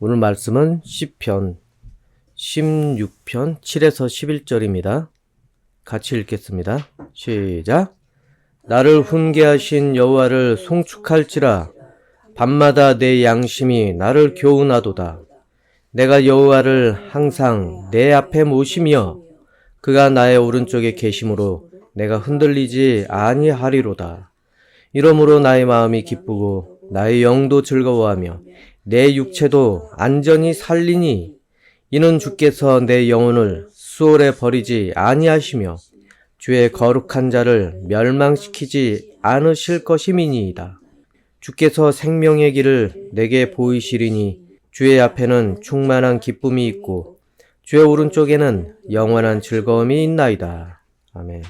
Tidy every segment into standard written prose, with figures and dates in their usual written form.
오늘 말씀은 시편 16편 7에서 11절입니다. 같이 읽겠습니다. 시작. 나를 훈계하신 여호와를 송축할지라. 밤마다 내 양심이 나를 교훈하도다. 내가 여호와를 항상 내 앞에 모시며 그가 나의 오른쪽에 계심으로 내가 흔들리지 아니하리로다. 이러므로 나의 마음이 기쁘고 나의 영도 즐거워하며 내 육체도 안전히 살리니 이는 주께서 내 영혼을 수월에 버리지 아니하시며 주의 거룩한 자를 멸망시키지 않으실 것임이니이다. 주께서 생명의 길을 내게 보이시리니 주의 앞에는 충만한 기쁨이 있고 주의 오른쪽에는 영원한 즐거움이 있나이다. 아멘.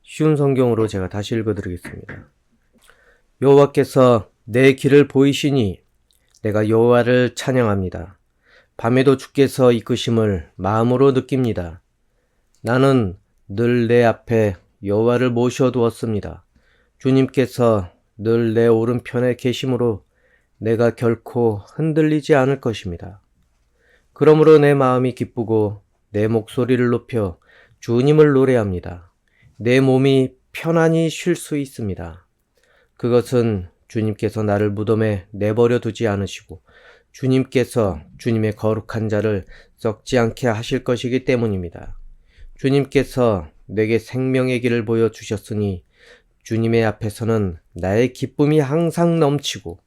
쉬운 성경으로 제가 다시 읽어드리겠습니다. 여호와께서 내 길을 보이시니 내가 여호와를 찬양합니다. 밤에도 주께서 이끄심을 마음으로 느낍니다. 나는 늘 내 앞에 여호와를 모셔두었습니다. 주님께서 늘 내 오른편에 계심으로 내가 결코 흔들리지 않을 것입니다. 그러므로 내 마음이 기쁘고 내 목소리를 높여 주님을 노래합니다. 내 몸이 편안히 쉴 수 있습니다. 그것은 주님께서 나를 무덤에 내버려 두지 않으시고 주님께서 주님의 거룩한 자를 썩지 않게 하실 것이기 때문입니다. 주님께서 내게 생명의 길을 보여주셨으니 주님의 앞에서는 나의 기쁨이 항상 넘치고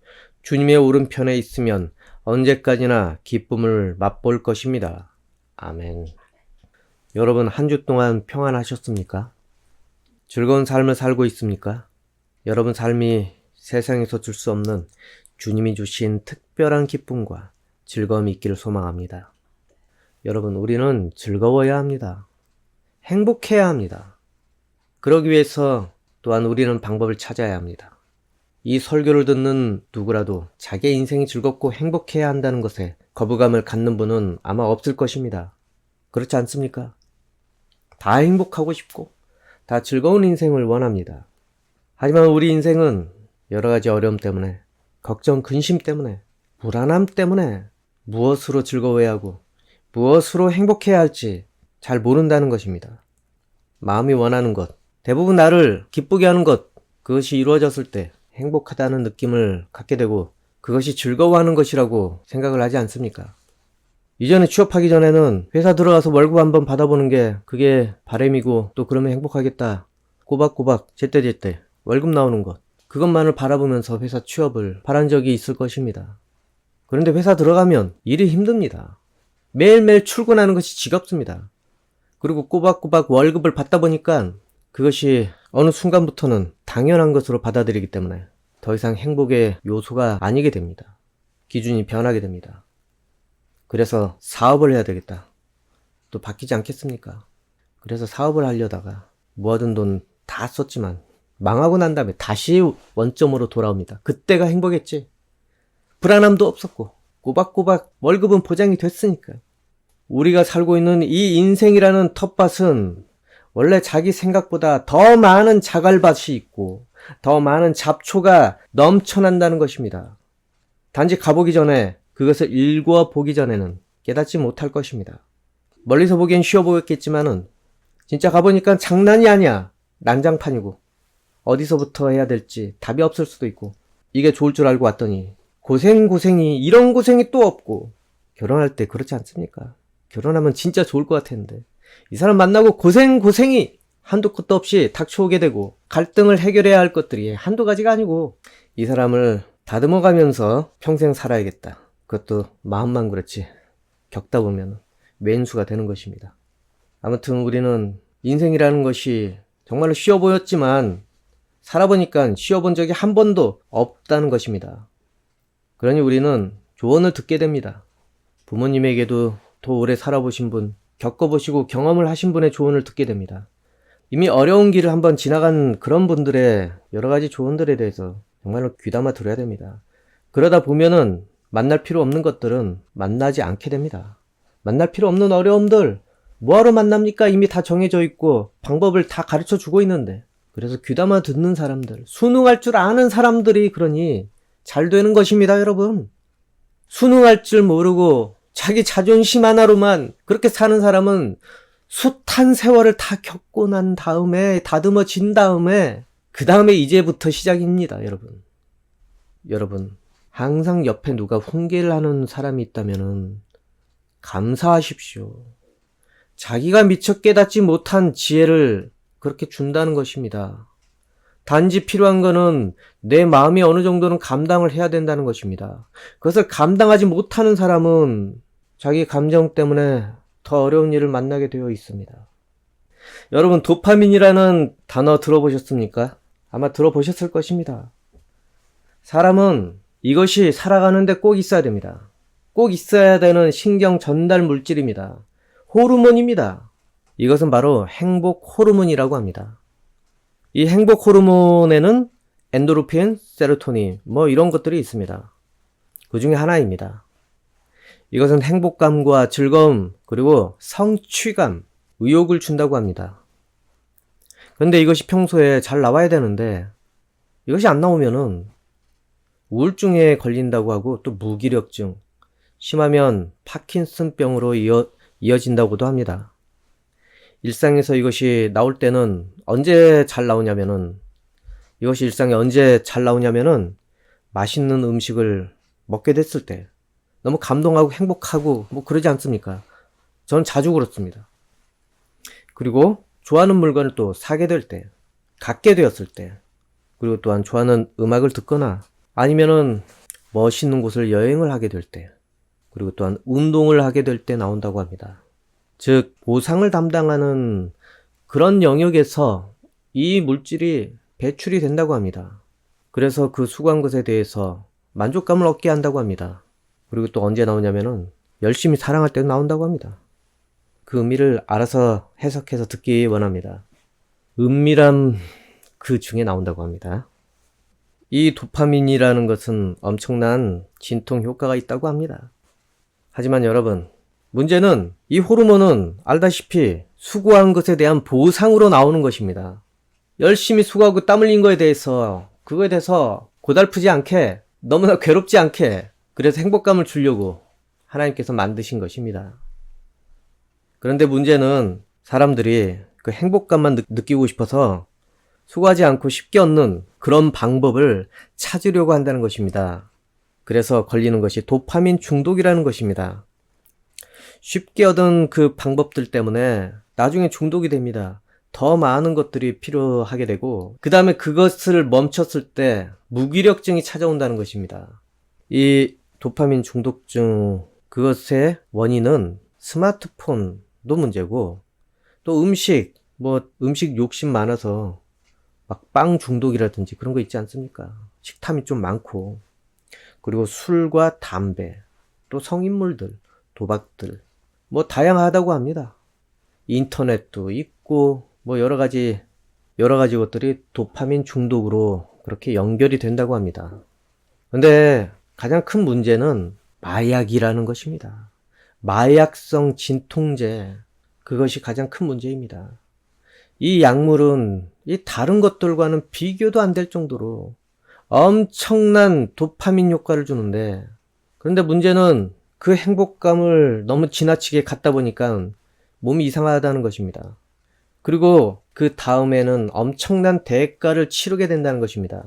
주님의 오른편에 있으면 언제까지나 기쁨을 맛볼 것입니다. 아멘. 여러분 한 주 동안 평안하셨습니까? 즐거운 삶을 살고 있습니까? 여러분 삶이 세상에서 줄 수 없는 주님이 주신 특별한 기쁨과 즐거움이 있기를 소망합니다. 여러분 우리는 즐거워야 합니다. 행복해야 합니다. 그러기 위해서 또한 우리는 방법을 찾아야 합니다. 이 설교를 듣는 누구라도 자기의 인생이 즐겁고 행복해야 한다는 것에 거부감을 갖는 분은 아마 없을 것입니다. 그렇지 않습니까? 다 행복하고 싶고 다 즐거운 인생을 원합니다. 하지만 우리 인생은 여러 가지 어려움 때문에, 걱정, 근심 때문에, 불안함 때문에 무엇으로 즐거워해야 하고 무엇으로 행복해야 할지 잘 모른다는 것입니다. 마음이 원하는 것, 대부분 나를 기쁘게 하는 것, 그것이 이루어졌을 때 행복하다는 느낌을 갖게 되고 그것이 즐거워하는 것이라고 생각을 하지 않습니까? 이전에 취업하기 전에는 회사 들어가서 월급 한번 받아보는 게 그게 바람이고 또 그러면 행복하겠다. 꼬박꼬박 제때제때 월급 나오는 것, 그것만을 바라보면서 회사 취업을 바란 적이 있을 것입니다. 그런데 회사 들어가면 일이 힘듭니다. 매일매일 출근하는 것이 지겹습니다. 그리고 꼬박꼬박 월급을 받다 보니까 그것이 어느 순간부터는 당연한 것으로 받아들이기 때문에 더 이상 행복의 요소가 아니게 됩니다. 기준이 변하게 됩니다. 그래서 사업을 해야 되겠다. 또 바뀌지 않겠습니까? 그래서 사업을 하려다가 모아둔 돈 다 썼지만 망하고 난 다음에 다시 원점으로 돌아옵니다. 그때가 행복했지. 불안함도 없었고 꼬박꼬박 월급은 보장이 됐으니까. 우리가 살고 있는 이 인생이라는 텃밭은 원래 자기 생각보다 더 많은 자갈밭이 있고 더 많은 잡초가 넘쳐난다는 것입니다. 단지 가보기 전에 그것을 읽어보기 전에는 깨닫지 못할 것입니다. 멀리서 보기엔 쉬워 보였겠지만은 진짜 가보니까 장난이 아니야. 난장판이고 어디서부터 해야 될지 답이 없을 수도 있고 이게 좋을 줄 알고 왔더니 고생이 이런 고생이 또 없고 결혼할 때 그렇지 않습니까? 결혼하면 진짜 좋을 것 같았는데 이 사람 만나고 고생이 한도 끝도 없이 닥쳐오게 되고 갈등을 해결해야 할 것들이 한두 가지가 아니고 이 사람을 다듬어가면서 평생 살아야겠다. 그것도 마음만 그렇지 겪다 보면 왼수가 되는 것입니다. 아무튼 우리는 인생이라는 것이 정말로 쉬워 보였지만 살아보니까 쉬어본 적이 한 번도 없다는 것입니다. 그러니 우리는 조언을 듣게 됩니다. 부모님에게도 더 오래 살아보신 분, 겪어보시고 경험을 하신 분의 조언을 듣게 됩니다. 이미 어려운 길을 한번 지나간 그런 분들의 여러 가지 조언들에 대해서 정말로 귀담아 들어야 됩니다. 그러다 보면은 만날 필요 없는 것들은 만나지 않게 됩니다. 만날 필요 없는 어려움들 뭐하러 만납니까? 이미 다 정해져 있고 방법을 다 가르쳐 주고 있는데. 그래서 귀담아 듣는 사람들, 순응할 줄 아는 사람들이 그러니 잘 되는 것입니다, 여러분. 순응할 줄 모르고 자기 자존심 하나로만 그렇게 사는 사람은 숱한 세월을 다 겪고 난 다음에 다듬어진 다음에 그 다음에 이제부터 시작입니다. 여러분 항상 옆에 누가 훈계를 하는 사람이 있다면 감사하십시오. 자기가 미처 깨닫지 못한 지혜를 그렇게 준다는 것입니다. 단지 필요한 거는 내 마음이 어느 정도는 감당을 해야 된다는 것입니다. 그것을 감당하지 못하는 사람은 자기 감정 때문에 더 어려운 일을 만나게 되어 있습니다. 여러분, 도파민이라는 단어 들어보셨습니까? 아마 들어보셨을 것입니다. 사람은 이것이 살아가는데 꼭 있어야 됩니다. 꼭 있어야 되는 신경 전달 물질입니다. 호르몬입니다. 이것은 바로 행복 호르몬이라고 합니다. 이 행복 호르몬에는 엔도르핀, 세로토닌 이런 것들이 있습니다. 그 중에 하나입니다. 이것은 행복감과 즐거움 그리고 성취감, 의욕을 준다고 합니다. 그런데 이것이 평소에 잘 나와야 되는데 이것이 안 나오면은 우울증에 걸린다고 하고 또 무기력증, 심하면 파킨슨병으로 이어진다고도 합니다. 일상에서 이것이 나올 때는 언제 잘 나오냐면은 이것이 일상에 언제 잘 나오냐면은 맛있는 음식을 먹게 됐을 때 너무 감동하고 행복하고 그러지 않습니까? 저는 자주 그렇습니다. 그리고 좋아하는 물건을 또 사게 될 때, 갖게 되었을 때, 그리고 또한 좋아하는 음악을 듣거나 아니면은 멋있는 곳을 여행을 하게 될 때, 그리고 또한 운동을 하게 될 때 나온다고 합니다. 즉 보상을 담당하는 그런 영역에서 이 물질이 배출이 된다고 합니다. 그래서 그 수고한 것에 대해서 만족감을 얻게 한다고 합니다. 그리고 또 언제 나오냐면은 열심히 사랑할 때 나온다고 합니다. 그 의미를 알아서 해석해서 듣기 원합니다. 은밀한 그 중에 나온다고 합니다. 이 도파민이라는 것은 엄청난 진통 효과가 있다고 합니다. 하지만 여러분, 문제는 이 호르몬은 알다시피 수고한 것에 대한 보상으로 나오는 것입니다. 열심히 수고하고 땀 흘린 거에 대해서 그거에 대해서 고달프지 않게 너무나 괴롭지 않게 그래서 행복감을 주려고 하나님께서 만드신 것입니다. 그런데 문제는 사람들이 그 행복감만 느끼고 싶어서 수고하지 않고 쉽게 얻는 그런 방법을 찾으려고 한다는 것입니다. 그래서 걸리는 것이 도파민 중독이라는 것입니다. 쉽게 얻은 그 방법들 때문에 나중에 중독이 됩니다. 더 많은 것들이 필요하게 되고 그 다음에 그것을 멈췄을 때 무기력증이 찾아온다는 것입니다. 이 도파민 중독증 그것의 원인은 스마트폰도 문제고 또 음식 욕심 많아서 막 빵 중독이라든지 그런 거 있지 않습니까? 식탐이 좀 많고 그리고 술과 담배 또 성인물들 도박들 다양하다고 합니다. 인터넷도 있고 여러 가지 것들이 도파민 중독으로 그렇게 연결이 된다고 합니다. 근데 가장 큰 문제는 마약이라는 것입니다. 마약성 진통제 그것이 가장 큰 문제입니다. 이 약물은 이 다른 것들과는 비교도 안 될 정도로 엄청난 도파민 효과를 주는데 그런데 문제는 그 행복감을 너무 지나치게 갖다 보니까 몸이 이상하다는 것입니다. 그리고 그 다음에는 엄청난 대가를 치르게 된다는 것입니다.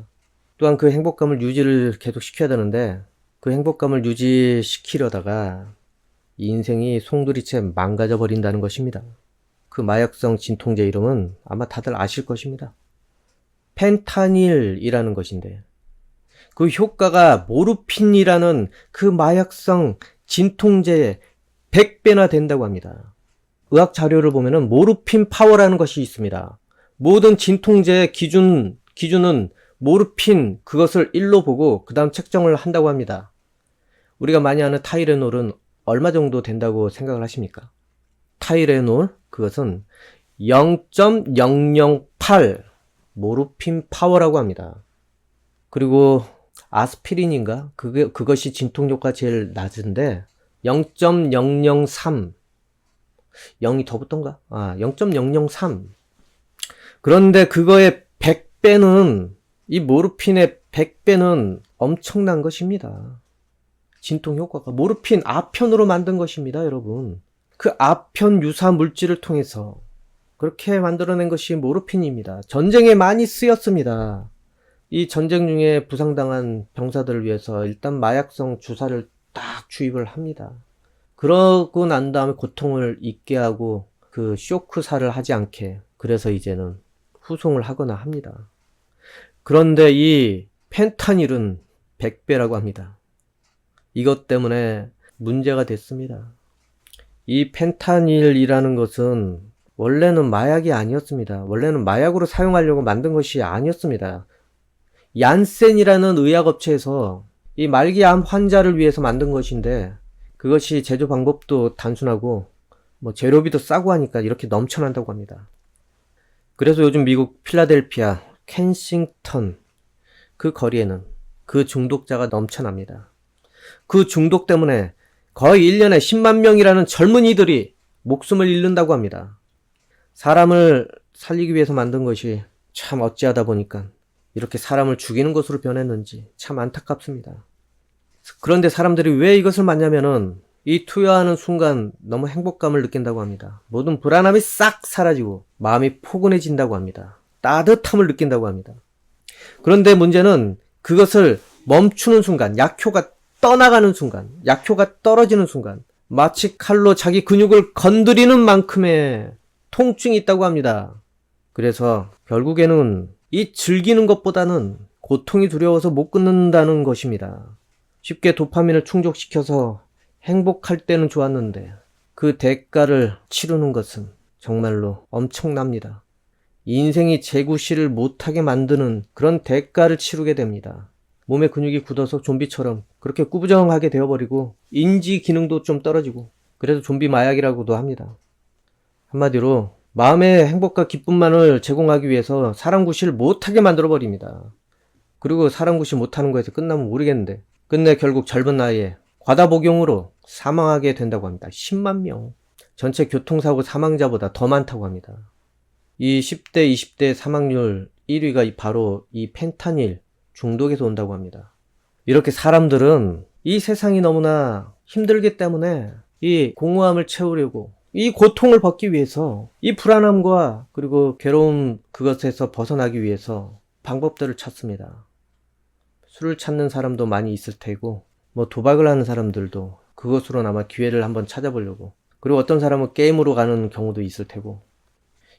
또한 그 행복감을 유지를 계속 시켜야 되는데 그 행복감을 유지시키려다가 인생이 송두리째 망가져 버린다는 것입니다. 그 마약성 진통제 이름은 아마 다들 아실 것입니다. 펜타닐이라는 것인데 그 효과가 모르핀이라는 그 마약성 진통제의 100배나 된다고 합니다. 의학 자료를 보면은 모르핀 파워라는 것이 있습니다. 모든 진통제의 기준은 모르핀 그것을 1로 보고 그 다음 책정을 한다고 합니다. 우리가 많이 아는 타이레놀은 얼마 정도 된다고 생각을 하십니까? 타이레놀 그것은 0.008 모르핀 파워라고 합니다. 그리고 아스피린인가? 그것이 진통효과가 제일 낮은데 0.003 0이 더 붙던가? 0.003 그런데 그거의 100배는 이 모르핀의 100배는 엄청난 것입니다. 진통 효과가 모르핀 아편으로 만든 것입니다, 여러분. 그 아편 유사 물질을 통해서 그렇게 만들어낸 것이 모르핀입니다. 전쟁에 많이 쓰였습니다. 이 전쟁 중에 부상당한 병사들을 위해서 일단 마약성 주사를 딱 주입을 합니다. 그러고 난 다음에 고통을 잊게 하고 그 쇼크사를 하지 않게, 그래서 이제는 후송을 하거나 합니다. 그런데 이 펜타닐은 100배라고 합니다. 이것 때문에 문제가 됐습니다. 이 펜타닐이라는 것은 원래는 마약이 아니었습니다. 원래는 마약으로 사용하려고 만든 것이 아니었습니다. 얀센이라는 의약업체에서 이 말기암 환자를 위해서 만든 것인데, 그것이 제조 방법도 단순하고 재료비도 싸고 하니까 이렇게 넘쳐난다고 합니다. 그래서 요즘 미국 필라델피아, 켄싱턴 그 거리에는 그 중독자가 넘쳐납니다. 그 중독 때문에 거의 1년에 10만 명이라는 젊은이들이 목숨을 잃는다고 합니다. 사람을 살리기 위해서 만든 것이 참 어찌하다 보니까 이렇게 사람을 죽이는 것으로 변했는지 참 안타깝습니다. 그런데 사람들이 왜 이것을 맞냐면은 이 투여하는 순간 너무 행복감을 느낀다고 합니다. 모든 불안함이 싹 사라지고 마음이 포근해진다고 합니다. 따뜻함을 느낀다고 합니다. 그런데 문제는 그것을 멈추는 순간, 약효가 떠나가는 순간, 약효가 떨어지는 순간, 마치 칼로 자기 근육을 건드리는 만큼의 통증이 있다고 합니다. 그래서 결국에는 이 즐기는 것보다는 고통이 두려워서 못 끊는다는 것입니다. 쉽게 도파민을 충족시켜서 행복할 때는 좋았는데 그 대가를 치르는 것은 정말로 엄청납니다. 인생이 재구실을 못하게 만드는 그런 대가를 치르게 됩니다. 몸의 근육이 굳어서 좀비처럼 그렇게 꾸부정하게 되어버리고 인지 기능도 좀 떨어지고, 그래서 좀비 마약이라고도 합니다. 한마디로 마음의 행복과 기쁨만을 제공하기 위해서 사람 구실 못하게 만들어버립니다. 그리고 사람 구실 못하는 거에서 끝나면 모르겠는데 끝내 결국 젊은 나이에 과다복용으로 사망하게 된다고 합니다. 10만 명. 전체 교통사고 사망자보다 더 많다고 합니다. 이 10대, 20대 사망률 1위가 바로 이 펜타닐 중독에서 온다고 합니다. 이렇게 사람들은 이 세상이 너무나 힘들기 때문에 이 공허함을 채우려고, 이 고통을 벗기 위해서, 이 불안함과 그리고 괴로움 그것에서 벗어나기 위해서 방법들을 찾습니다. 술을 찾는 사람도 많이 있을 테고, 도박을 하는 사람들도 그것으로나마 기회를 한번 찾아보려고, 그리고 어떤 사람은 게임으로 가는 경우도 있을 테고,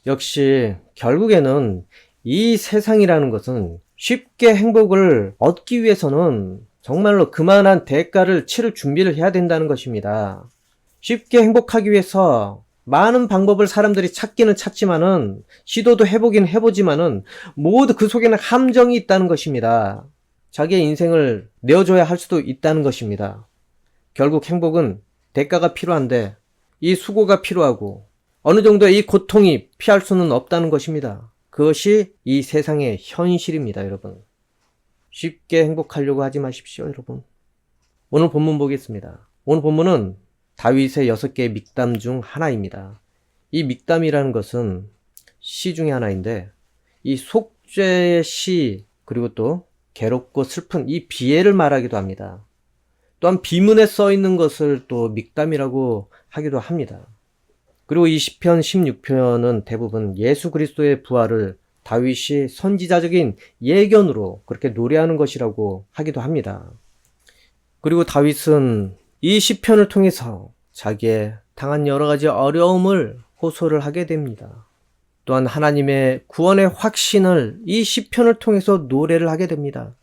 역시 결국에는 이 세상이라는 것은 쉽게 행복을 얻기 위해서는 정말로 그만한 대가를 치를 준비를 해야 된다는 것입니다. 쉽게 행복하기 위해서 많은 방법을 사람들이 찾기는 찾지만은, 시도도 해보긴 해보지만은 모두 그 속에는 함정이 있다는 것입니다. 자기의 인생을 내어줘야 할 수도 있다는 것입니다. 결국 행복은 대가가 필요한데 이 수고가 필요하고 어느 정도의 이 고통이 피할 수는 없다는 것입니다. 그것이 이 세상의 현실입니다, 여러분. 쉽게 행복하려고 하지 마십시오, 여러분. 오늘 본문 보겠습니다. 오늘 본문은 다윗의 6개의 믹담 중 하나입니다. 이 믹담이라는 것은 시 중에 하나인데, 이 속죄의 시, 그리고 또 괴롭고 슬픈 이 비애를 말하기도 합니다. 또한 비문에 써 있는 것을 또 믹담이라고 하기도 합니다. 그리고 이 시편 16편은 대부분 예수 그리스도의 부활을 다윗이 선지자적인 예견으로 그렇게 노래하는 것이라고 하기도 합니다. 그리고 다윗은 이 시편을 통해서 자기의 당한 여러 가지 어려움을 호소를 하게 됩니다. 또한 하나님의 구원의 확신을 이 시편을 통해서 노래를 하게 됩니다.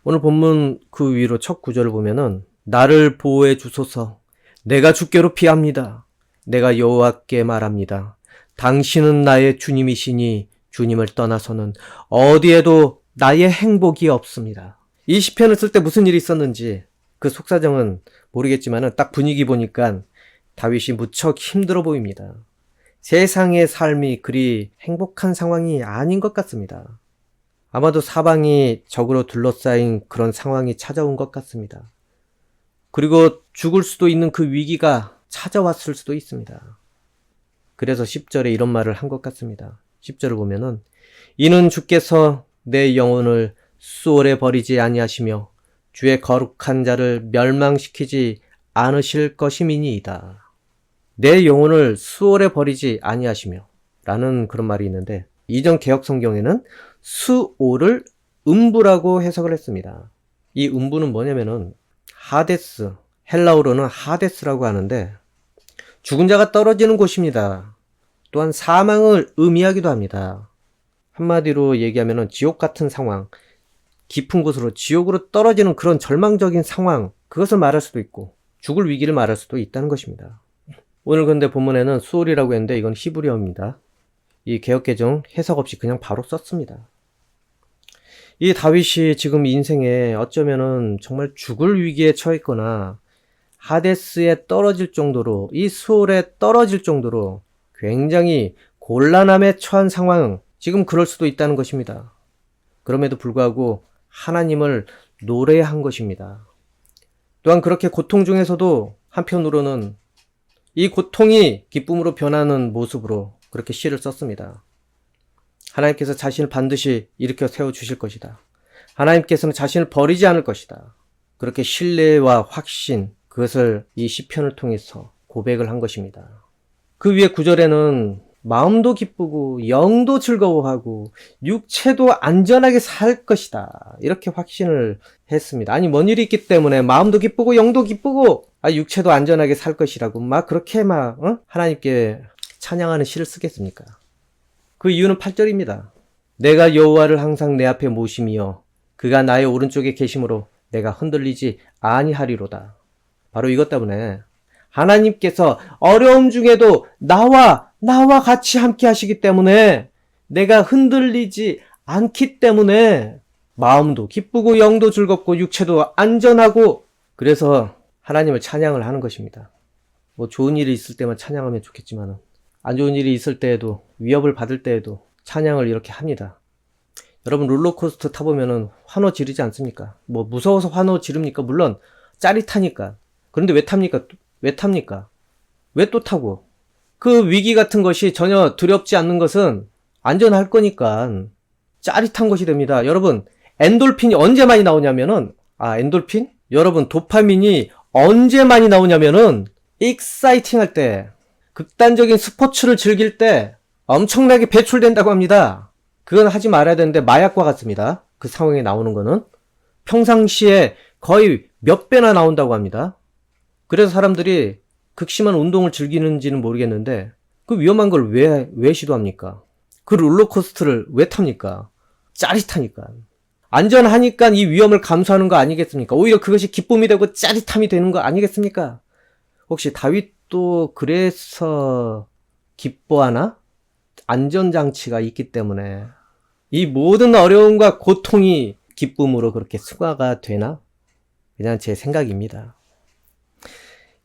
오늘 본문 그 위로 첫 구절을 보면은, 나를 보호해 주소서, 내가 주께로 피합니다. 내가 여호와께 말합니다. 당신은 나의 주님이시니 주님을 떠나서는 어디에도 나의 행복이 없습니다. 이 시편을 쓸 때 무슨 일이 있었는지 그 속사정은 모르겠지만 딱 분위기 보니까 다윗이 무척 힘들어 보입니다. 세상의 삶이 그리 행복한 상황이 아닌 것 같습니다. 아마도 사방이 적으로 둘러싸인 그런 상황이 찾아온 것 같습니다. 그리고 죽을 수도 있는 그 위기가 찾아왔을 수도 있습니다. 그래서 10절에 이런 말을 한 것 같습니다. 10절을 보면은, 이는 주께서 내 영혼을 수월에 버리지 아니하시며 주의 거룩한 자를 멸망시키지 않으실 것임이니이다. 내 영혼을 수월에 버리지 아니하시며 라는 그런 말이 있는데, 이전 개역 성경에는 수오를 음부라고 해석을 했습니다. 이 음부는 뭐냐면은 하데스, 헬라어로는 하데스라고 하는데 죽은 자가 떨어지는 곳입니다. 또한 사망을 의미하기도 합니다. 한마디로 얘기하면은 지옥 같은 상황, 깊은 곳으로 지옥으로 떨어지는 그런 절망적인 상황, 그것을 말할 수도 있고 죽을 위기를 말할 수도 있다는 것입니다. 오늘 근데 본문에는 수올이라고 했는데 이건 히브리어입니다. 이 개역개정 해석 없이 그냥 바로 썼습니다. 이 다윗이 지금 인생에 어쩌면은 정말 죽을 위기에 처했거나 하데스에 떨어질 정도로, 이 수올에 떨어질 정도로 굉장히 곤란함에 처한 상황, 지금 그럴 수도 있다는 것입니다. 그럼에도 불구하고 하나님을 노래한 것입니다. 또한 그렇게 고통 중에서도 한편으로는 이 고통이 기쁨으로 변하는 모습으로 그렇게 시를 썼습니다. 하나님께서 자신을 반드시 일으켜 세워주실 것이다. 하나님께서는 자신을 버리지 않을 것이다. 그렇게 신뢰와 확신, 그것을 이 시편을 통해서 고백을 한 것입니다. 그 위에 9절에는 마음도 기쁘고 영도 즐거워하고 육체도 안전하게 살 것이다. 이렇게 확신을 했습니다. 아니 뭔 일이 있기 때문에 마음도 기쁘고 영도 기쁘고 육체도 안전하게 살 것이라고 막 그렇게 하나님께 찬양하는 시를 쓰겠습니까? 그 이유는 8절입니다. 내가 여호와를 항상 내 앞에 모심이여 그가 나의 오른쪽에 계심으로 내가 흔들리지 아니하리로다. 바로 이것 때문에 하나님께서 어려움 중에도 나와 같이 함께 하시기 때문에 내가 흔들리지 않기 때문에 마음도 기쁘고 영도 즐겁고 육체도 안전하고, 그래서 하나님을 찬양을 하는 것입니다. 뭐 좋은 일이 있을 때만 찬양하면 좋겠지만 안 좋은 일이 있을 때에도, 위협을 받을 때에도 찬양을 이렇게 합니다. 여러분 롤러코스터 타보면은 환호 지르지 않습니까? 뭐 무서워서 환호 지릅니까? 물론 짜릿하니까. 그런데 왜 탑니까? 왜 또 타고? 그 위기 같은 것이 전혀 두렵지 않는 것은 안전할 거니까 짜릿한 것이 됩니다. 여러분 엔돌핀이 언제 많이 나오냐면은 엔돌핀? 여러분 도파민이 언제 많이 나오냐면은 익사이팅 할 때, 극단적인 스포츠를 즐길 때 엄청나게 배출된다고 합니다. 그건 하지 말아야 되는데 마약과 같습니다. 그 상황에 나오는 거는 평상시에 거의 몇 배나 나온다고 합니다. 그래서 사람들이 극심한 운동을 즐기는지는 모르겠는데 그 위험한 걸 왜 시도합니까? 그 롤러코스터를 왜 탑니까? 짜릿하니까. 안전하니까 이 위험을 감수하는 거 아니겠습니까? 오히려 그것이 기쁨이 되고 짜릿함이 되는 거 아니겠습니까? 혹시 다윗도 그래서 기뻐하나? 안전장치가 있기 때문에 이 모든 어려움과 고통이 기쁨으로 그렇게 승화가 되나? 그냥 제 생각입니다.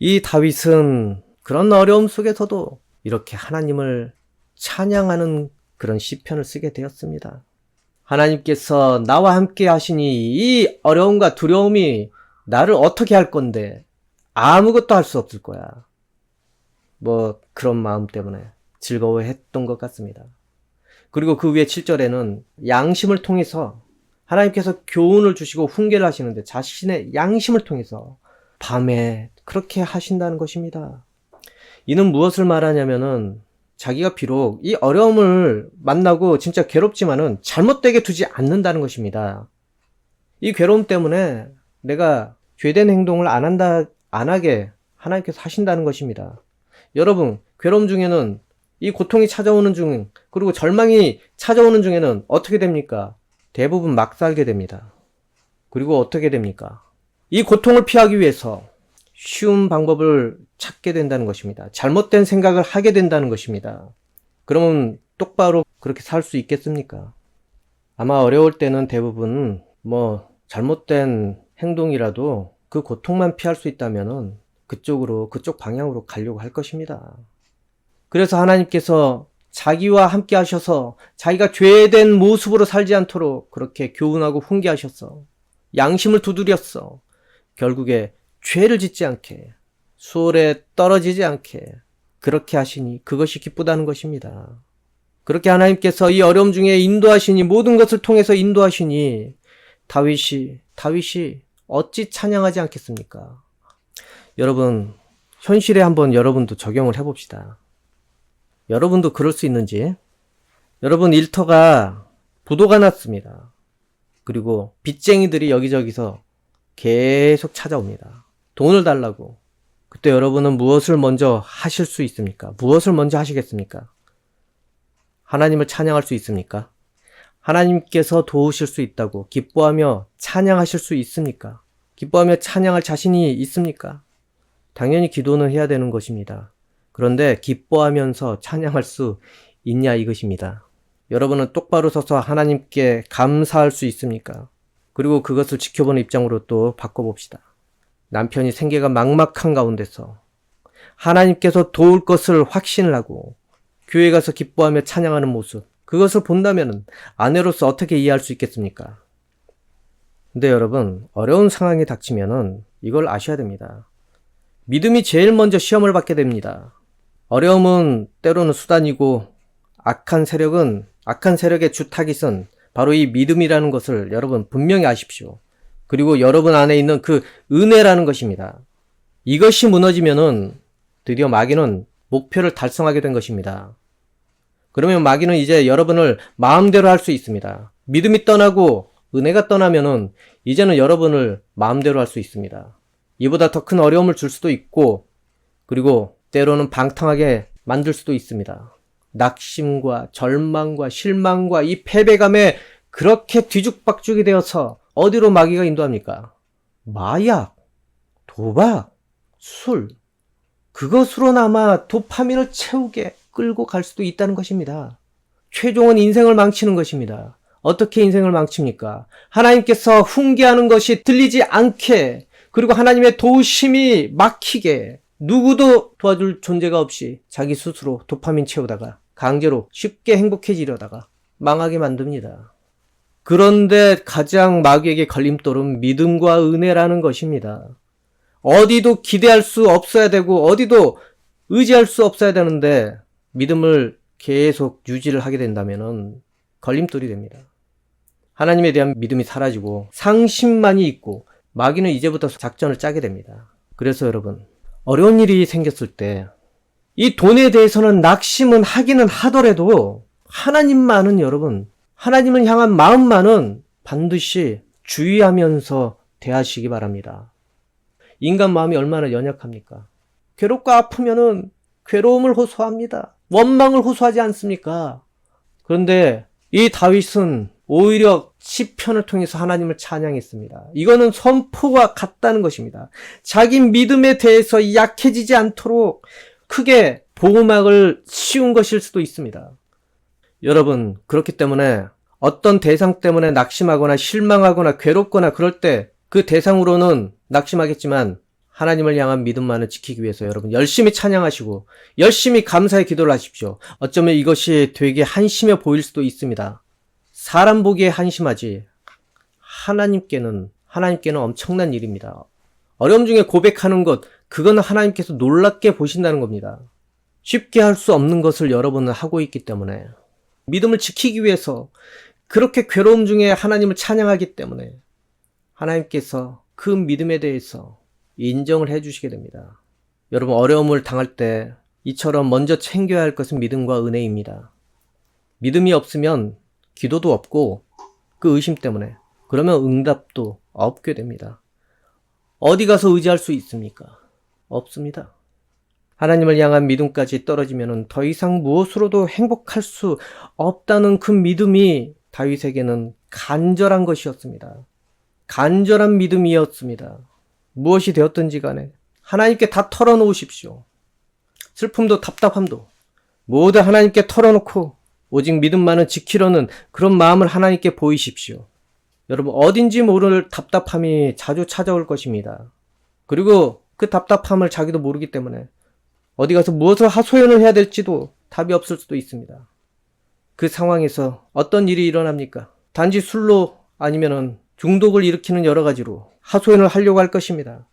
이 다윗은 그런 어려움 속에서도 이렇게 하나님을 찬양하는 그런 시편을 쓰게 되었습니다. 하나님께서 나와 함께 하시니 이 어려움과 두려움이 나를 어떻게 할 건데 아무것도 할 수 없을 거야. 뭐 그런 마음 때문에 즐거워했던 것 같습니다. 그리고 그 위에 7절에는 양심을 통해서 하나님께서 교훈을 주시고 훈계를 하시는데 자신의 양심을 통해서 밤에 그렇게 하신다는 것입니다. 이는 무엇을 말하냐면은 자기가 비록 이 어려움을 만나고 진짜 괴롭지만은 잘못되게 두지 않는다는 것입니다. 이 괴로움 때문에 내가 죄된 행동을 안 하게 하나님께서 하신다는 것입니다. 여러분, 괴로움 중에는 이 고통이 찾아오는 중, 그리고 절망이 찾아오는 중에는 어떻게 됩니까? 대부분 막 살게 됩니다. 그리고 어떻게 됩니까? 이 고통을 피하기 위해서 쉬운 방법을 찾게 된다는 것입니다. 잘못된 생각을 하게 된다는 것입니다. 그러면 똑바로 그렇게 살 수 있겠습니까? 아마 어려울 때는 대부분 잘못된 행동이라도 그 고통만 피할 수 있다면은 그쪽 방향으로 가려고 할 것입니다. 그래서 하나님께서 자기와 함께 하셔서 자기가 죄된 모습으로 살지 않도록 그렇게 교훈하고 훈계하셔서 양심을 두드렸어. 결국에 죄를 짓지 않게, 수월에 떨어지지 않게 그렇게 하시니 그것이 기쁘다는 것입니다. 그렇게 하나님께서 이 어려움 중에 인도하시니, 모든 것을 통해서 인도하시니 다윗이 어찌 찬양하지 않겠습니까? 여러분, 현실에 한번 여러분도 적용을 해봅시다. 여러분도 그럴 수 있는지. 여러분 일터가 부도가 났습니다. 그리고 빚쟁이들이 여기저기서 계속 찾아옵니다. 돈을 달라고. 그때 여러분은 무엇을 먼저 하실 수 있습니까? 무엇을 먼저 하시겠습니까? 하나님을 찬양할 수 있습니까? 하나님께서 도우실 수 있다고 기뻐하며 찬양하실 수 있습니까? 기뻐하며 찬양할 자신이 있습니까? 당연히 기도는 해야 되는 것입니다. 그런데 기뻐하면서 찬양할 수 있냐 이것입니다. 여러분은 똑바로 서서 하나님께 감사할 수 있습니까? 그리고 그것을 지켜보는 입장으로 또 바꿔봅시다. 남편이 생계가 막막한 가운데서 하나님께서 도울 것을 확신을 하고 교회 가서 기뻐하며 찬양하는 모습, 그것을 본다면 아내로서 어떻게 이해할 수 있겠습니까? 근데 여러분, 어려운 상황이 닥치면은 이걸 아셔야 됩니다. 믿음이 제일 먼저 시험을 받게 됩니다. 어려움은 때로는 수단이고 악한 세력의 주 타깃은 바로 이 믿음이라는 것을 여러분 분명히 아십시오. 그리고 여러분 안에 있는 그 은혜라는 것입니다. 이것이 무너지면은 드디어 마귀는 목표를 달성하게 된 것입니다. 그러면 마귀는 이제 여러분을 마음대로 할 수 있습니다. 믿음이 떠나고 은혜가 떠나면은 이제는 여러분을 마음대로 할 수 있습니다. 이보다 더 큰 어려움을 줄 수도 있고, 그리고 때로는 방탕하게 만들 수도 있습니다. 낙심과 절망과 실망과 이 패배감에 그렇게 뒤죽박죽이 되어서 어디로 마귀가 인도합니까? 마약, 도박, 술, 그것으로나마 도파민을 채우게 끌고 갈 수도 있다는 것입니다. 최종은 인생을 망치는 것입니다. 어떻게 인생을 망칩니까? 하나님께서 훈계하는 것이 들리지 않게, 그리고 하나님의 도우심이 막히게, 누구도 도와줄 존재가 없이 자기 스스로 도파민 채우다가 강제로 쉽게 행복해지려다가 망하게 만듭니다. 그런데 가장 마귀에게 걸림돌은 믿음과 은혜라는 것입니다. 어디도 기대할 수 없어야 되고 어디도 의지할 수 없어야 되는데 믿음을 계속 유지를 하게 된다면 걸림돌이 됩니다. 하나님에 대한 믿음이 사라지고 상심만이 있고 마귀는 이제부터 작전을 짜게 됩니다. 그래서 여러분, 어려운 일이 생겼을 때 이 돈에 대해서는 낙심은 하기는 하더라도 하나님만은 여러분, 하나님을 향한 마음만은 반드시 주의하면서 대하시기 바랍니다. 인간 마음이 얼마나 연약합니까? 괴롭고 아프면은 괴로움을 호소합니다. 원망을 호소하지 않습니까? 그런데 이 다윗은 오히려 시편을 통해서 하나님을 찬양했습니다. 이거는 선포와 같다는 것입니다. 자기 믿음에 대해서 약해지지 않도록 크게 보호막을 씌운 것일 수도 있습니다. 여러분, 그렇기 때문에 어떤 대상 때문에 낙심하거나 실망하거나 괴롭거나 그럴 때 그 대상으로는 낙심하겠지만 하나님을 향한 믿음만을 지키기 위해서 여러분 열심히 찬양하시고 열심히 감사의 기도를 하십시오. 어쩌면 이것이 되게 한심해 보일 수도 있습니다. 사람 보기에 한심하지 하나님께는 엄청난 일입니다. 어려움 중에 고백하는 것, 그건 하나님께서 놀랍게 보신다는 겁니다. 쉽게 할 수 없는 것을 여러분은 하고 있기 때문에, 믿음을 지키기 위해서 그렇게 괴로움 중에 하나님을 찬양하기 때문에 하나님께서 그 믿음에 대해서 인정을 해주시게 됩니다. 여러분, 어려움을 당할 때 이처럼 먼저 챙겨야 할 것은 믿음과 은혜입니다. 믿음이 없으면 기도도 없고 그 의심 때문에 그러면 응답도 없게 됩니다. 어디 가서 의지할 수 있습니까? 없습니다. 하나님을 향한 믿음까지 떨어지면 더 이상 무엇으로도 행복할 수 없다는 그 믿음이 다윗에게는 간절한 것이었습니다. 간절한 믿음이었습니다. 무엇이 되었든지 간에 하나님께 다 털어놓으십시오. 슬픔도 답답함도 모두 하나님께 털어놓고 오직 믿음만을 지키려는 그런 마음을 하나님께 보이십시오. 여러분, 어딘지 모를 답답함이 자주 찾아올 것입니다. 그리고 그 답답함을 자기도 모르기 때문에 어디 가서 무엇을 하소연을 해야 될지도 답이 없을 수도 있습니다. 그 상황에서 어떤 일이 일어납니까? 단지 술로 아니면은 중독을 일으키는 여러 가지로 하소연을 하려고 할 것입니다.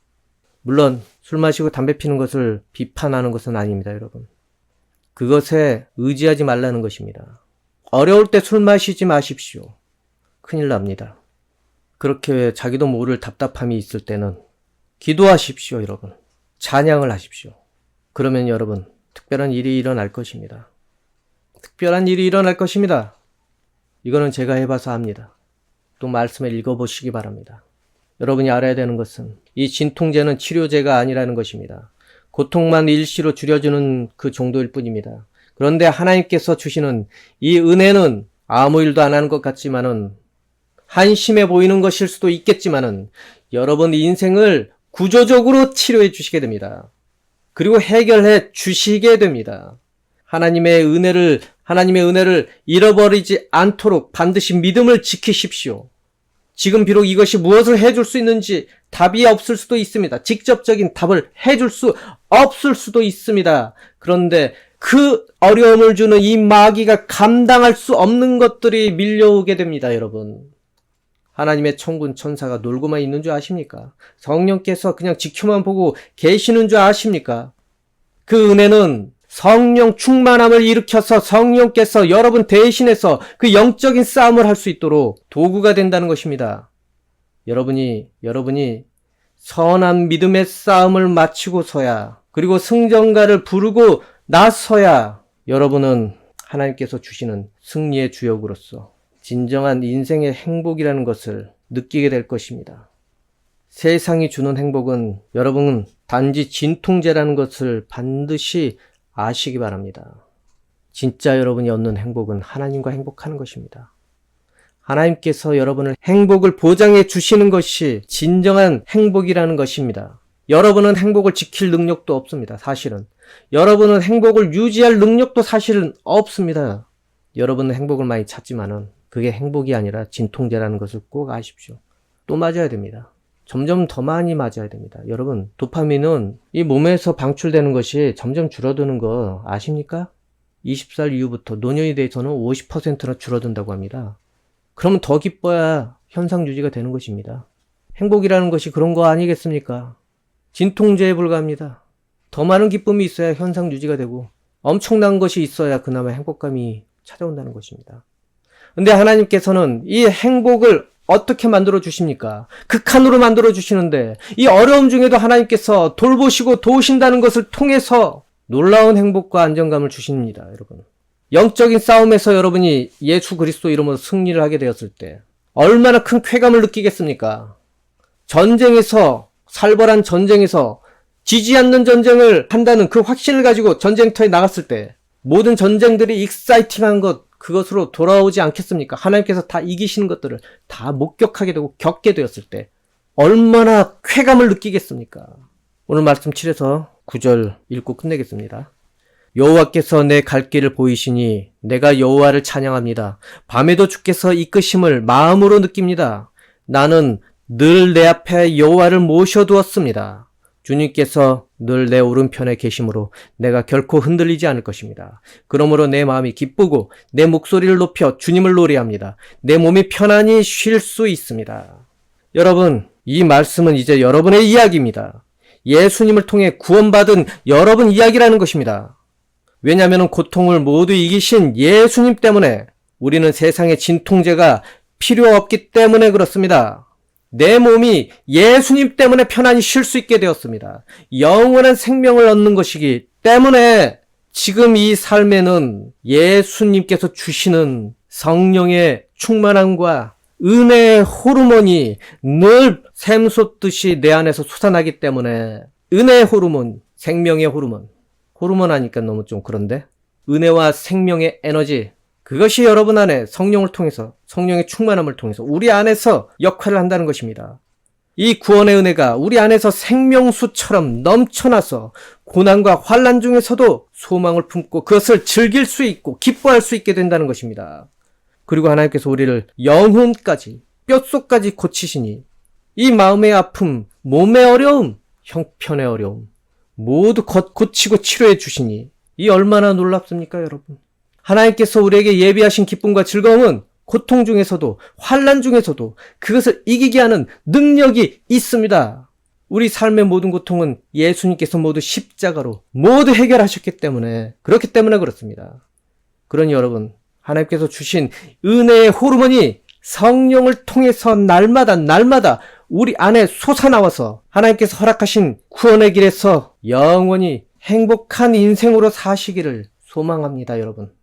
물론 술 마시고 담배 피는 것을 비판하는 것은 아닙니다, 여러분. 그것에 의지하지 말라는 것입니다. 어려울 때 술 마시지 마십시오. 큰일 납니다. 그렇게 자기도 모를 답답함이 있을 때는 기도하십시오, 여러분. 찬양을 하십시오. 그러면 여러분, 특별한 일이 일어날 것입니다. 특별한 일이 일어날 것입니다. 이거는 제가 해봐서 압니다. 또 말씀을 읽어보시기 바랍니다. 여러분이 알아야 되는 것은 이 진통제는 치료제가 아니라는 것입니다. 고통만 일시로 줄여주는 그 정도일 뿐입니다. 그런데 하나님께서 주시는 이 은혜는 아무 일도 안 하는 것 같지만은 한심해 보이는 것일 수도 있겠지만은 여러분 인생을 구조적으로 치료해 주시게 됩니다. 그리고 해결해 주시게 됩니다. 하나님의 은혜를 잃어버리지 않도록 반드시 믿음을 지키십시오. 지금 비록 이것이 무엇을 해줄 수 있는지 답이 없을 수도 있습니다. 직접적인 답을 해줄 수 없을 수도 있습니다. 그런데 그 어려움을 주는 이 마귀가 감당할 수 없는 것들이 밀려오게 됩니다, 여러분. 하나님의 천군 천사가 놀고만 있는 줄 아십니까? 성령께서 그냥 지켜만 보고 계시는 줄 아십니까? 그 은혜는 성령 충만함을 일으켜서 성령께서 여러분 대신해서 그 영적인 싸움을 할 수 있도록 도구가 된다는 것입니다. 여러분이 선한 믿음의 싸움을 마치고서야, 그리고 승전가를 부르고 나서야 여러분은 하나님께서 주시는 승리의 주역으로서 진정한 인생의 행복이라는 것을 느끼게 될 것입니다. 세상이 주는 행복은 여러분은 단지 진통제라는 것을 반드시 아시기 바랍니다. 진짜 여러분이 얻는 행복은 하나님과 행복하는 것입니다. 하나님께서 여러분을 행복을 보장해 주시는 것이 진정한 행복이라는 것입니다. 여러분은 행복을 지킬 능력도 없습니다. 사실은. 여러분은 행복을 유지할 능력도 사실은 없습니다. 여러분은 행복을 많이 찾지만은 그게 행복이 아니라 진통제라는 것을 꼭 아십시오. 또 맞아야 됩니다. 점점 더 많이 맞아야 됩니다. 여러분, 도파민은 이 몸에서 방출되는 것이 점점 줄어드는 거 아십니까? 20살 이후부터 노년이 돼서는 50%나 줄어든다고 합니다. 그러면 더 기뻐야 현상 유지가 되는 것입니다. 행복이라는 것이 그런 거 아니겠습니까? 진통제에 불과합니다. 더 많은 기쁨이 있어야 현상 유지가 되고 엄청난 것이 있어야 그나마 행복감이 찾아온다는 것입니다. 근데 하나님께서는 이 행복을 어떻게 만들어 주십니까? 극한으로 만들어 주시는데 이 어려움 중에도 하나님께서 돌보시고 도우신다는 것을 통해서 놀라운 행복과 안정감을 주십니다, 여러분. 영적인 싸움에서 여러분이 예수 그리스도 이름으로 승리를 하게 되었을 때 얼마나 큰 쾌감을 느끼겠습니까? 전쟁에서, 살벌한 전쟁에서 지지 않는 전쟁을 한다는 그 확신을 가지고 전쟁터에 나갔을 때 모든 전쟁들이 익사이팅한 그것으로 돌아오지 않겠습니까? 하나님께서 다 이기시는 것들을 다 목격하게 되고 겪게 되었을 때 얼마나 쾌감을 느끼겠습니까? 오늘 말씀 7에서 9절 읽고 끝내겠습니다. 여호와께서 내 갈 길을 보이시니 내가 여호와를 찬양합니다. 밤에도 주께서 이끄심을 마음으로 느낍니다. 나는 늘 내 앞에 여호와를 모셔두었습니다. 주님께서 늘 내 오른편에 계심으로 내가 결코 흔들리지 않을 것입니다. 그러므로 내 마음이 기쁘고 내 목소리를 높여 주님을 노래합니다. 내 몸이 편안히 쉴 수 있습니다. 여러분, 이 말씀은 이제 여러분의 이야기입니다. 예수님을 통해 구원받은 여러분 이야기라는 것입니다. 왜냐하면 고통을 모두 이기신 예수님 때문에 우리는 세상의 진통제가 필요 없기 때문에 그렇습니다. 내 몸이 예수님 때문에 편안히 쉴 수 있게 되었습니다. 영원한 생명을 얻는 것이기 때문에 지금 이 삶에는 예수님께서 주시는 성령의 충만함과 은혜의 호르몬이 늘 샘솟듯이 내 안에서 솟아나기 때문에 은혜의 호르몬, 생명의 호르몬 하니까 너무 좀 그런데 은혜와 생명의 에너지, 그것이 여러분 안에 성령을 통해서, 성령의 충만함을 통해서 우리 안에서 역할을 한다는 것입니다. 이 구원의 은혜가 우리 안에서 생명수처럼 넘쳐나서 고난과 환난 중에서도 소망을 품고 그것을 즐길 수 있고 기뻐할 수 있게 된다는 것입니다. 그리고 하나님께서 우리를 영혼까지, 뼛속까지 고치시니 이 마음의 아픔, 몸의 어려움, 형편의 어려움 모두 고치고 치료해 주시니 이 얼마나 놀랍습니까, 여러분? 하나님께서 우리에게 예비하신 기쁨과 즐거움은 고통 중에서도 환난 중에서도 그것을 이기게 하는 능력이 있습니다. 우리 삶의 모든 고통은 예수님께서 모두 십자가로 모두 해결하셨기 때문에, 그렇기 때문에 그렇습니다. 그러니 여러분, 하나님께서 주신 은혜의 호르몬이 성령을 통해서 날마다 우리 안에 솟아나와서 하나님께서 허락하신 구원의 길에서 영원히 행복한 인생으로 사시기를 소망합니다, 여러분.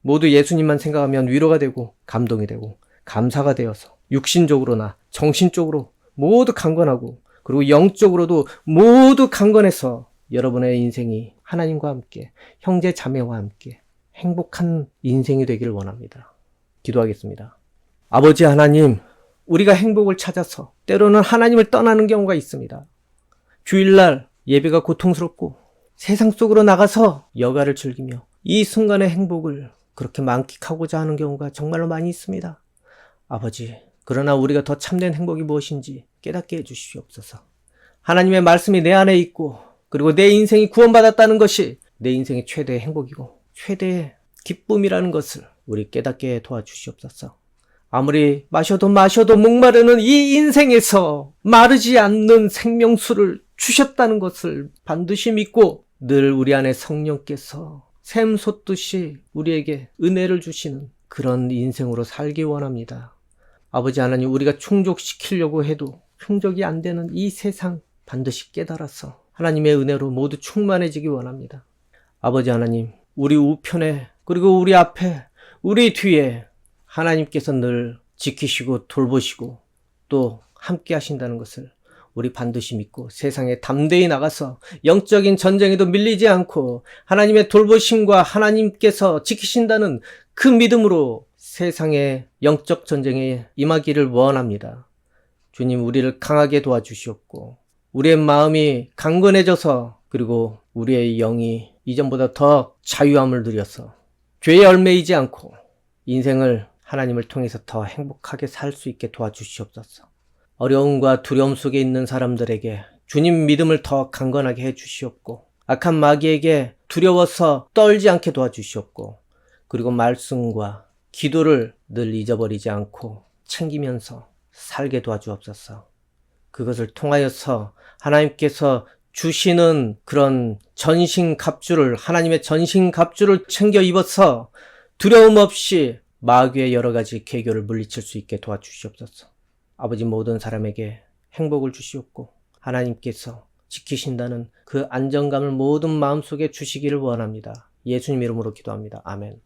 모두 예수님만 생각하면 위로가 되고 감동이 되고 감사가 되어서 육신적으로나 정신적으로 모두 강건하고 그리고 영적으로도 모두 강건해서 여러분의 인생이 하나님과 함께 형제 자매와 함께 행복한 인생이 되기를 원합니다. 기도하겠습니다. 아버지 하나님, 우리가 행복을 찾아서 때로는 하나님을 떠나는 경우가 있습니다. 주일날 예배가 고통스럽고 세상 속으로 나가서 여가를 즐기며 이 순간의 행복을 그렇게 만끽하고자 하는 경우가 정말로 많이 있습니다. 아버지, 그러나 우리가 더 참된 행복이 무엇인지 깨닫게 해주시옵소서. 하나님의 말씀이 내 안에 있고 그리고 내 인생이 구원받았다는 것이 내 인생의 최대의 행복이고 최대의 기쁨이라는 것을 우리 깨닫게 도와주시옵소서. 아무리 마셔도 목마르는 이 인생에서 마르지 않는 생명수를 주셨다는 것을 반드시 믿고 늘 우리 안에 성령께서 샘 솟듯이 우리에게 은혜를 주시는 그런 인생으로 살기 원합니다. 아버지 하나님, 우리가 충족시키려고 해도 충족이 안 되는 이 세상 반드시 깨달아서 하나님의 은혜로 모두 충만해지기 원합니다. 아버지 하나님, 우리 우편에 그리고 우리 앞에 우리 뒤에 하나님께서 늘 지키시고 돌보시고 또 함께 하신다는 것을 우리 반드시 믿고 세상에 담대히 나가서 영적인 전쟁에도 밀리지 않고 하나님의 돌보심과 하나님께서 지키신다는 그 믿음으로 세상의 영적 전쟁에 임하기를 원합니다. 주님, 우리를 강하게 도와주시옵고 우리의 마음이 강건해져서 그리고 우리의 영이 이전보다 더 자유함을 누려서 죄에 얽매이지 않고 인생을 하나님을 통해서 더 행복하게 살 수 있게 도와주시옵소서. 어려움과 두려움 속에 있는 사람들에게 주님 믿음을 더 강건하게 해주시옵고 악한 마귀에게 두려워서 떨지 않게 도와주시옵고 그리고 말씀과 기도를 늘 잊어버리지 않고 챙기면서 살게 도와주옵소서. 그것을 통하여서 하나님께서 주시는 그런 전신갑주를 하나님의 전신갑주를 챙겨 입어서 두려움 없이 마귀의 여러 가지 계교를 물리칠 수 있게 도와주시옵소서. 아버지, 모든 사람에게 행복을 주시옵고 하나님께서 지키신다는 그 안정감을 모든 마음속에 주시기를 원합니다. 예수님 이름으로 기도합니다. 아멘.